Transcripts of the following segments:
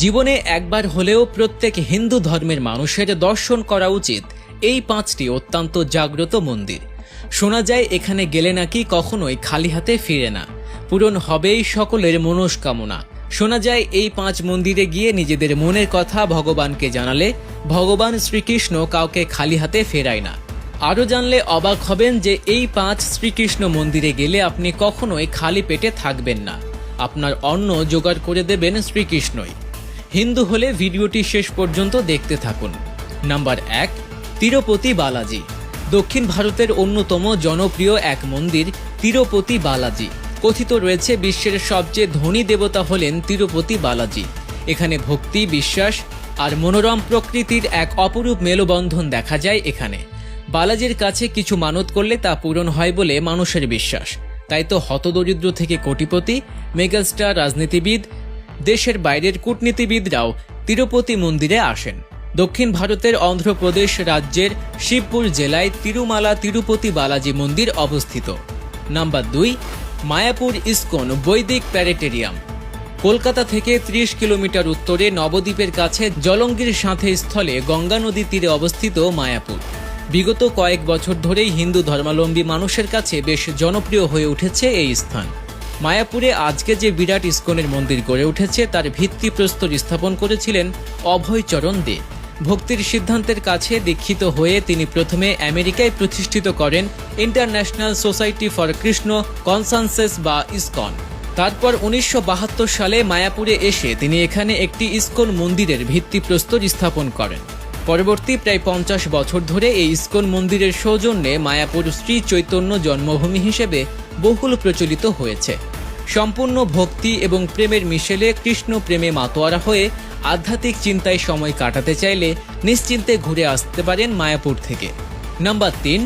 জীবনে একবার হলেও প্রত্যেক হিন্দু ধর্মের মানুষের দর্শন করা উচিত এই 5টি অত্যন্ত জাগ্রত মন্দির। শোনা যায় এখানে গেলে নাকি কখনোই খালি হাতে ফিরে না, পূরণ হবেই সকলের মনস্কামনা। শোনা যায় এই 5 মন্দিরে গিয়ে নিজেদের মনের কথা ভগবানকে জানালে ভগবান শ্রীকৃষ্ণ কাউকে খালি হাতে ফেরায় না। আরও জানলে অবাক হবেন যে এই 5 শ্রীকৃষ্ণ মন্দিরে গেলে আপনি কখনোই খালি পেটে থাকবেন না, আপনার অন্ন জোগাড় করে দেবেন শ্রীকৃষ্ণই। হিন্দু হলে ভিডিওটি শেষ পর্যন্ত দেখতে থাকুন। নাম্বার 1, তিরুপতি বালাজি। দক্ষিণ ভারতের অন্যতম জনপ্রিয় এক মন্দির তিরুপতি বালাজি। কথিত রয়েছে বিশ্বের সবচেয়ে ধনী দেবতা হলেন তিরুপতি বালাজি। এখানে ভক্তি, বিশ্বাস আর মনোরম প্রকৃতির এক অপরূপ মেলবন্ধন দেখা যায়। এখানে বালাজির কাছে কিছু মানত করলে তা পূরণ হয় বলে মানুষের বিশ্বাস। তাই তো হতদরিদ্র থেকে কোটিপতি, মেগাস্টার, রাজনীতিবিদ, দেশের বাইরের কূটনীতিবিদরাও তিরুপতি মন্দিরে আসেন। দক্ষিণ ভারতের অন্ধ্রপ্রদেশ রাজ্যের শিবপুর জেলায় তিরুমালা তিরুপতি বালাজি মন্দির অবস্থিত। নাম্বার 2, মায়াপুর ইস্কন বৈদিক প্যারেটেরিয়াম। কলকাতা থেকে 30 কিলোমিটার উত্তরে নবদ্বীপের কাছে জলঙ্গির সাথে স্থলে গঙ্গা নদীর তীরে অবস্থিত মায়াপুর বিগত কয়েক বছর ধরেই হিন্দু ধর্মাবলম্বী মানুষের কাছে বেশ জনপ্রিয় হয়ে উঠেছে এই স্থান। মায়াপুরে আজকে যে বিরাট ইস্কনের মন্দির গড়ে উঠেছে তার ভিত্তিপ্রস্তর স্থাপন করেছিলেন অভয়চরণ দে। ভক্তির সিদ্ধান্তের কাছে দীক্ষিত হয়ে তিনি প্রথমে আমেরিকায় প্রতিষ্ঠিত করেন ইন্টারন্যাশনাল সোসাইটি ফর কৃষ্ণ কনসানসেস বা ইস্কন। তারপর 1972 সালে মায়াপুরে এসে তিনি এখানে একটি ইস্কন মন্দিরের ভিত্তিপ্রস্তর স্থাপন করেন। পরবর্তী প্রায় 50 বছর ধরে এই ইস্কন মন্দিরের সৌজন্যে মায়াপুর শ্রী চৈতন্য জন্মভূমি হিসেবে বহুল প্রচলিত হয়েছে। সম্পূর্ণ ভক্তি এবং প্রেমের মিশেলে কৃষ্ণ প্রেমে মাতোয়ারা হয়ে আধ্যাত্মিক চিন্তায় সময় কাটাতে চাইলে নিশ্চিন্তে ঘুরে আসতে পারেন মায়াপুর থেকে। নাম্বার 3,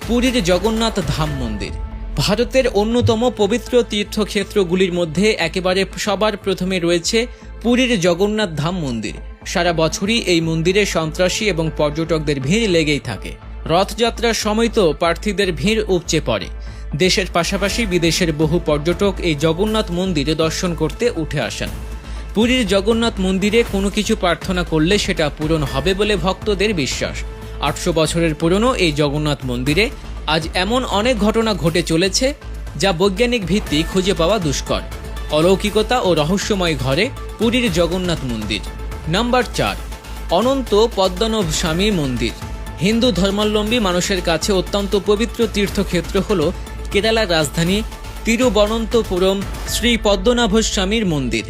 পুরীর জগন্নাথ ধাম মন্দির। ভারতের অন্যতম পবিত্র তীর্থক্ষেত্রগুলির মধ্যে একেবারে সবার প্রথমে রয়েছে পুরীর জগন্নাথ ধাম মন্দির। সারা বছরই এই মন্দিরে সন্ত্রাসী এবং পর্যটকদের ভিড় লেগেই থাকে। রথযাত্রার সময় তো প্রার্থীদের ভিড় উপচে পড়ে। দেশের পাশাপাশি বিদেশের বহু পর্যটক এই জগন্নাথ মন্দিরে দর্শন করতে উঠে আসেন। পুরীর জগন্নাথ মন্দিরে কোনো কিছু প্রার্থনা করলে সেটা পূরণ হবে বলে ভক্তদের বিশ্বাস। 800 বছরের পুরনো এই জগন্নাথ মন্দিরে আজ এমন অনেক ঘটনা ঘটে চলেছে যা বৈজ্ঞানিক ভিত্তি খুঁজে পাওয়া দুষ্কর। অলৌকিকতা ও রহস্যময় ঘরে পুরীর জগন্নাথ মন্দির। নাম্বার 4, অনন্ত পদ্মনাভ স্বামী মন্দির। হিন্দু ধর্মাবলম্বী মানুষের কাছে অত্যন্ত পবিত্র তীর্থক্ষেত্র হল কেরালার রাজধানী তিরুবনন্তপুরম শ্রী পদ্মনাভ স্বামীর মন্দির।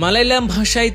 মালায়ালাম ভাষায়